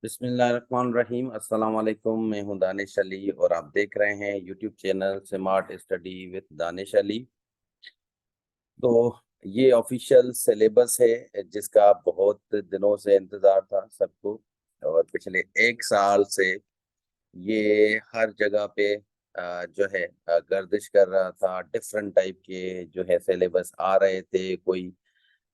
बिस्मिल्लाहिर्रहमानिर्रहीम। अस्सलाम वालेकुम। मैं हूं दानिश अली और आप देख रहे हैं YouTube channel smart study with Danish Ali. तो ये ऑफिशियल सिलेबस है जिसका बहुत दिनों से इंतज़ार था सबको, और पिछले एक साल से ये हर जगह पे जो है गर्दिश कर रहा था। डिफरेंट टाइप के जो है सिलेबस आ रहे थे। कोई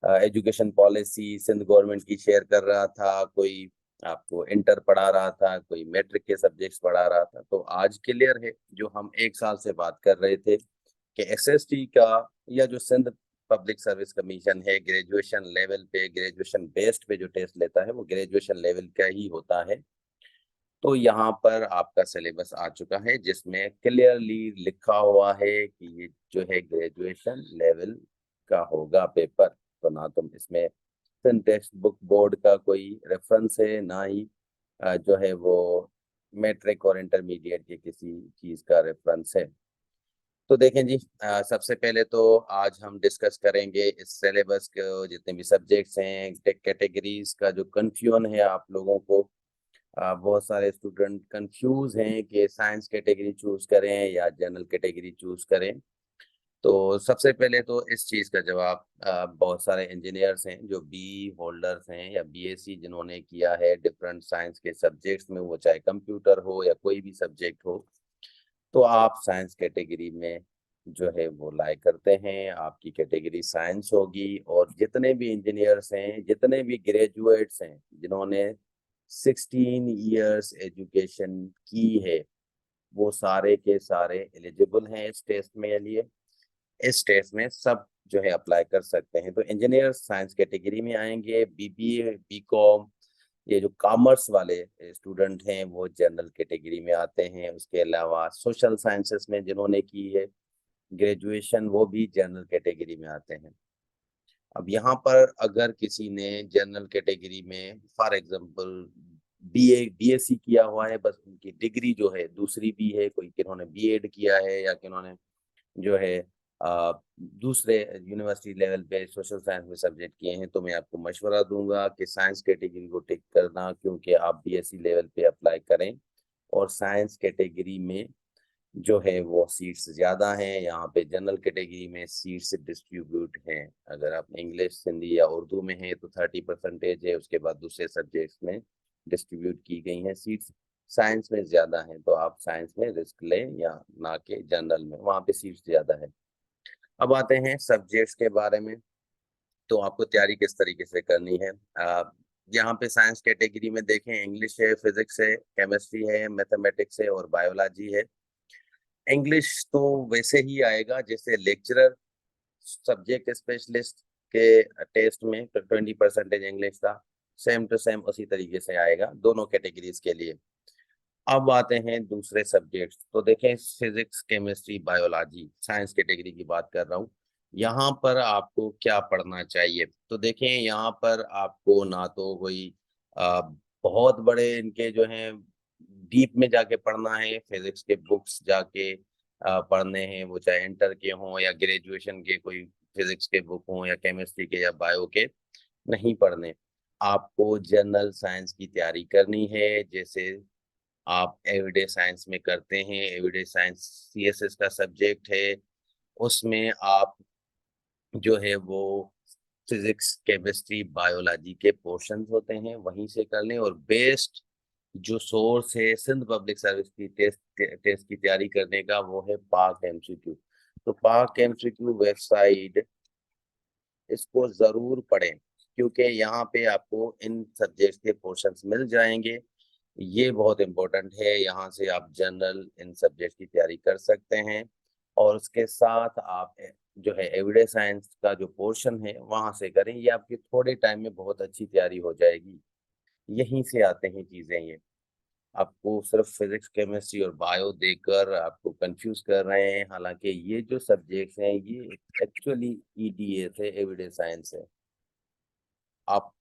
एजुकेशन पॉलिसी सिंध गवर्नमेंट की शेयर कर रहा था, कोई आपको इंटर पढ़ा रहा था, कोई मैट्रिक के सब्जेक्ट्स पढ़ा रहा था। तो आज क्लियर है, जो हम एक साल से बात कर रहे थे कि एसएसटी का या जो सिंध पब्लिक सर्विस कमीशन है, ग्रेजुएशन लेवल पे, ग्रेजुएशन बेस्ड पे जो टेस्ट लेता है वो ग्रेजुएशन लेवल का ही होता है। तो यहाँ पर आपका सिलेबस आ चुका है जिसमें क्लियरली लिखा हुआ है कि ये जो है ग्रेजुएशन लेवल का होगा पेपर। तो ना तुम इसमें टेक्स्ट बुक बोर्ड का कोई रेफरेंस है, ना ही जो है वो मैट्रिक और इंटरमीडिएट के किसी चीज का रेफरेंस है। तो देखें जी, सबसे पहले तो आज हम डिस्कस करेंगे इस सिलेबस के जितने भी सब्जेक्ट्स हैं, कैटेगरीज का जो कंफ्यूजन है आप लोगों को। बहुत सारे स्टूडेंट कंफ्यूज हैं कि साइंस कैटेगरी चूज करें या जनरल कैटेगरी चूज करें। तो सबसे पहले तो इस चीज़ का जवाब, बहुत सारे इंजीनियर्स हैं जो बी होल्डर्स हैं या बीएससी जिन्होंने किया है डिफरेंट साइंस के सब्जेक्ट्स में, वो चाहे कंप्यूटर हो या कोई भी सब्जेक्ट हो, तो आप साइंस कैटेगरी में जो है वो लाई करते हैं। आपकी कैटेगरी साइंस होगी। और जितने भी इंजीनियर्स हैं, जितने भी ग्रेजुएट्स हैं जिन्होंने 16 इयर्स एजुकेशन की है, वो सारे के सारे एलिजिबल हैं इस टेस्ट में लिए। इस टेस्ट में सब जो है अप्लाई कर सकते हैं। तो इंजीनियर साइंस कैटेगरी में आएंगे। बीबीए, बीकॉम, ये जो कॉमर्स वाले स्टूडेंट हैं वो जनरल कैटेगरी में आते हैं। उसके अलावा सोशल साइंसेस में जिन्होंने की है ग्रेजुएशन, वो भी जनरल कैटेगरी में आते हैं। अब यहाँ पर अगर किसी ने जनरल कैटेगरी में फॉर एग्जांपल बीए बीएससी किया हुआ है, बस उनकी डिग्री जो है दूसरी भी है, कोई किन्होंने बीएड किया है या किन्होंने जो है अ, दूसरे यूनिवर्सिटी लेवल पे सोशल साइंस में सब्जेक्ट किए हैं, तो मैं आपको मशवरा दूंगा कि साइंस कैटेगरी को टिक करना, क्योंकि आप बीएससी लेवल पे अप्लाई करें। और साइंस कैटेगरी में जो है वो सीट्स ज़्यादा हैं। यहाँ पे जनरल कैटेगरी में सीट्स डिस्ट्रीब्यूट हैं। अगर आप इंग्लिश, हिंदी या उर्दू में हैं तो 30% है। उसके बाद दूसरे सब्जेक्ट्स में डिस्ट्रीब्यूट की गई हैं सीट्स। साइंस में ज़्यादा हैं, तो आप साइंस में रिस्क लें या ना के जनरल में, वहाँ पे सीट्स ज़्यादा है। अब आते हैं सब्जेक्ट्स के बारे में। तो आपको तैयारी किस तरीके से करनी है। यहाँ पे साइंस कैटेगरी में देखें, इंग्लिश है, फिजिक्स है, केमिस्ट्री है, मैथमेटिक्स है और बायोलॉजी है। इंग्लिश तो वैसे ही आएगा जैसे लेक्चरर सब्जेक्ट स्पेशलिस्ट के टेस्ट में 20% इंग्लिश था, सेम टू सेम उसी तरीके से आएगा दोनों कैटेगरीज के लिए। अब आते हैं दूसरे सब्जेक्ट्स। तो देखें, physics, chemistry, biology, science category की बात कर रहा हूँ। यहाँ पर आपको क्या पढ़ना चाहिए। तो देखें, यहाँ पर आपको ना तो कोई अ, बहुत बड़े इनके जो हैं डीप में जाके पढ़ना है, फिजिक्स के बुक्स जाके पढ़ने हैं, वो चाहे इंटर के हों या ग्रेजुएशन के कोई फिजिक्स के बुक हों या केमिस्ट्री के या बायो के, नहीं पढ़ने। आपको जनरल साइंस की तैयारी करनी है, जैसे आप एवरीडे साइंस में करते हैं। एवरीडे साइंस सीएसएस का सब्जेक्ट है। उसमें आप जो है वो फिजिक्स, केमिस्ट्री, बायोलॉजी के पोर्शंस होते हैं, वहीं से कर लें। और बेस्ट जो सोर्स है सिंध पब्लिक सर्विस की टेस्ट की तैयारी करने का, वो है पाक एमसीक्यू। तो पाक एमसीक्यू वेबसाइट, इसको जरूर पढ़ें, क्योंकि यहाँ पे आपको इन सब्जेक्ट्स के पोर्शंस मिल जाएंगे। ये बहुत इम्पोर्टेंट है। यहाँ से आप जनरल इन सब्जेक्ट की तैयारी कर सकते हैं। और उसके साथ आप जो है एवरीडे साइंस का जो पोर्शन है वहाँ से करें। ये आपकी थोड़े टाइम में बहुत अच्छी तैयारी हो जाएगी। यहीं से आते हैं चीज़ें ये। आपको सिर्फ फिजिक्स, केमिस्ट्री और बायो देकर आपको कंफ्यूज कर रहे हैं, हालांकि ये जो सब्जेक्ट्स हैं ये एक्चुअली ईडीए से एवरीडे साइंस है। आप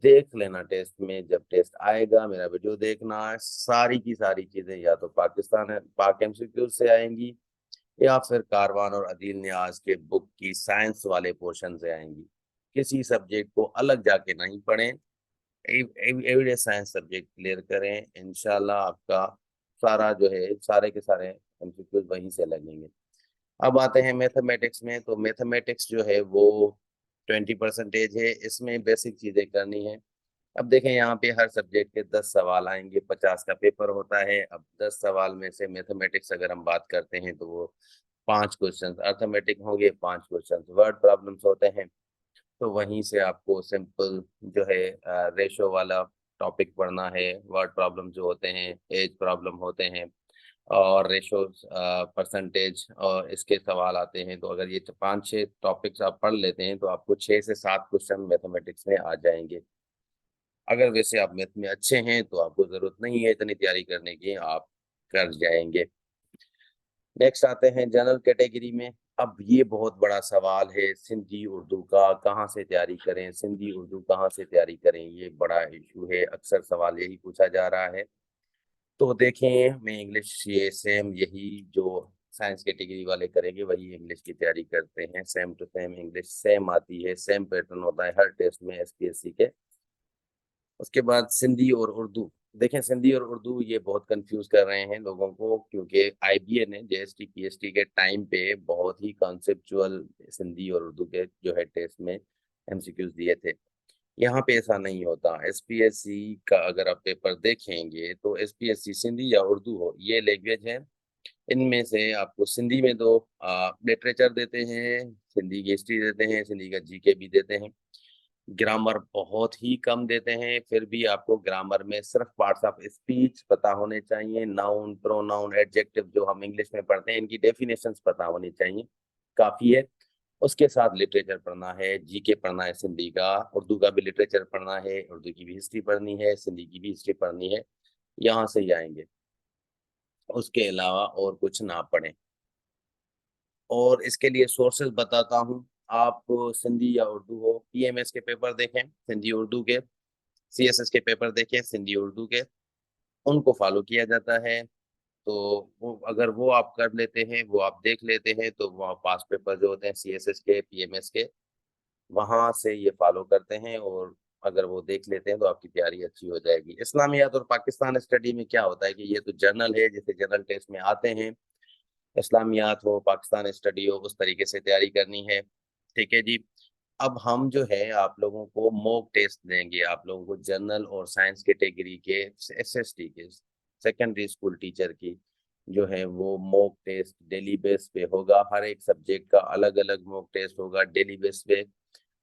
देख लेना, टेस्ट में जब टेस्ट आएगा मेरा वीडियो देखना, सारी की सारी चीजें या तो पाकिस्तान है पाक एमसीक्यू से आएंगी, या फिर कारवान और अदील नियाज के बुक की साइंस वाले पोर्शन से आएंगी। किसी सब्जेक्ट को अलग जाके नहीं पढ़ें, एवरीडे साइंस सब्जेक्ट क्लियर करें, इंशाल्लाह आपका सारा जो है सारे के सारे एमसीक्यूज वहीं से लगेंगे। अब आते हैं मैथमेटिक्स में, तो मैथमेटिक्स जो है वो 20% है, इसमें बेसिक चीजें करनी है। अब देखें यहाँ पे हर सब्जेक्ट के 10 सवाल आएंगे, 50 का पेपर होता है। अब 10 सवाल में से मैथमेटिक्स अगर हम बात करते हैं तो वो 5 क्वेश्चन अर्थमेटिक होंगे, 5 क्वेश्चन वर्ड प्रॉब्लम्स होते हैं। तो वहीं से आपको सिंपल जो है रेशो वाला टॉपिक पढ़ना है, वर्ड प्रॉब्लम जो होते हैं, एज प्रॉब्लम होते हैं, और रेशो परसेंटेज और इसके सवाल आते हैं। तो अगर ये 5-6 टॉपिक्स आप पढ़ लेते हैं तो आपको 6 से 7 क्वेश्चन मैथमेटिक्स में आ जाएंगे। अगर वैसे आप मैथ में अच्छे हैं तो आपको जरूरत नहीं है इतनी तैयारी करने की, आप कर जाएंगे। नेक्स्ट आते हैं जनरल कैटेगरी में। अब ये बहुत बड़ा सवाल है, सिंधी उर्दू का कहाँ से तैयारी करें, सिंधी उर्दू कहाँ से तैयारी करें, ये बड़ा इशू है, अक्सर सवाल यही पूछा जा रहा है। तो देखें, मैं इंग्लिश ये सेम यही जो साइंस कैटेगरी वाले करेंगे वही इंग्लिश की तैयारी करते हैं, same to same English same आती है, सेम पैटर्न होता है हर टेस्ट में एसपीएससी के। उसके बाद सिंधी और उर्दू, देखें सिंधी और उर्दू ये बहुत कंफ्यूज कर रहे हैं लोगों को, क्योंकि आईबीए ने जेएसटी पीएसटी के टाइम पे बहुत ही कॉन्सेप्चुअल सिंधी और उर्दू के जो है टेस्ट में एमसीक्यूज दिए थे। यहाँ पे ऐसा नहीं होता। एसपीएससी का अगर आप पेपर देखेंगे तो एसपीएससी सिंधी या उर्दू हो ये लैंग्वेज है, इनमें से आपको सिंधी में तो लिटरेचर देते हैं, सिंधी की हिस्ट्री देते हैं, सिंधी का जीके भी देते हैं, ग्रामर बहुत ही कम देते हैं। फिर भी आपको ग्रामर में सिर्फ पार्ट्स ऑफ स्पीच पता होने चाहिए, नाउन प्रोनाउन एडजेक्टिव जो हम इंग्लिश में पढ़ते हैं इनकी डेफिनेशंस पता होनी चाहिए, काफी है। उसके साथ लिटरेचर पढ़ना है, जीके पढ़ना है, सिंधी का उर्दू का भी लिटरेचर पढ़ना है, उर्दू की भी हिस्ट्री पढ़नी है, सिंधी की भी हिस्ट्री पढ़नी है, यहाँ से ही आएंगे। उसके अलावा और कुछ ना पढ़ें। और इसके लिए सोर्सेज बताता हूँ, आप सिंधी या उर्दू हो, पीएमएस के पेपर देखें सिंधी उर्दू के, सीएसएस के पेपर देखें सिंधी उर्दू के, उनको फॉलो किया जाता है। तो वो अगर वो आप कर लेते हैं, वो आप देख लेते हैं, तो वो पास पेपर जो होते हैं सीएसएस के पीएमएस के, वहां से ये फॉलो करते हैं, और अगर वो देख लेते हैं तो आपकी तैयारी अच्छी हो जाएगी। इस्लामियात और पाकिस्तान स्टडी में क्या होता है कि ये तो जर्नल है, जैसे जनरल टेस्ट में आते हैं, इस्लामियात हो पाकिस्तान स्टडी हो उस तरीके से तैयारी करनी है। ठीक है जी। अब हम जो है आप लोगों को मॉक टेस्ट देंगे, आप लोगों को जनरल और साइंस कैटेगरी के एसएसटी के सेकेंडरी स्कूल टीचर की जो है वो मॉक टेस्ट डेली बेस पे होगा। हर एक सब्जेक्ट का अलग अलग मॉक टेस्ट होगा डेली बेस पे।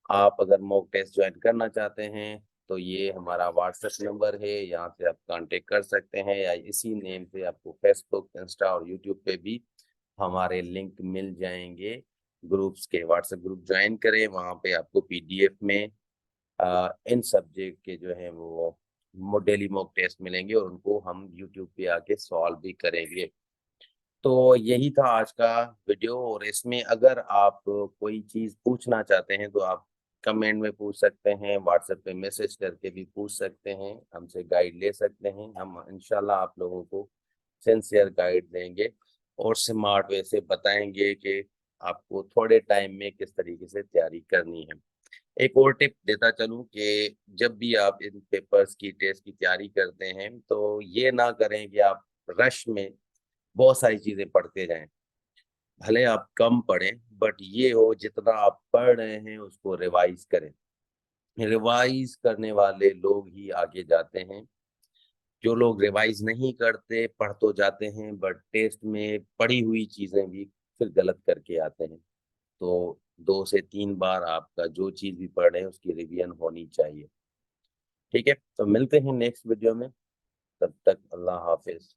आप अगर मॉक टेस्ट ज्वाइन करना चाहते हैं तो ये हमारा व्हाट्सएप नंबर है, यहाँ से आप कांटेक्ट कर सकते हैं, या इसी नेम से आपको फेसबुक इंस्टा और यूट्यूब पे भी हमारे लिंक मिल जाएंगे ग्रुप्स के। व्हाट्सएप ग्रुप ज्वाइन करें, वहाँ पे आपको पीडीएफ में इन सब्जेक्ट के जो है वो डेली मॉक टेस्ट मिलेंगे, और उनको हम यूट्यूब पे आके सॉल्व भी करेंगे। तो यही था आज का वीडियो, और इसमें अगर आप कोई चीज़ पूछना चाहते हैं तो आप कमेंट में पूछ सकते हैं, व्हाट्सएप पे मैसेज करके भी पूछ सकते हैं, हमसे गाइड ले सकते हैं। हम इंशाल्लाह आप लोगों को सिंसियर गाइड देंगे और स्मार्ट वे से बताएंगे कि आपको थोड़े टाइम में किस तरीके से तैयारी करनी है। एक और टिप देता चलूं कि जब भी आप इन पेपर्स की टेस्ट की तैयारी करते हैं तो ये ना करें कि आप रश में बहुत सारी चीजें पढ़ते जाएं। भले आप कम पढ़ें, बट ये हो जितना आप पढ़ रहे हैं उसको रिवाइज करें। रिवाइज करने वाले लोग ही आगे जाते हैं। जो लोग रिवाइज नहीं करते, पढ़ तो जाते हैं बट टेस्ट में पढ़ी हुई चीजें भी फिर गलत करके आते हैं। तो 2 से 3 बार आपका जो चीज भी पढ़ रहे हैं उसकी रिवीजन होनी चाहिए। ठीक है, तो मिलते हैं नेक्स्ट वीडियो में, तब तक अल्लाह हाफिज।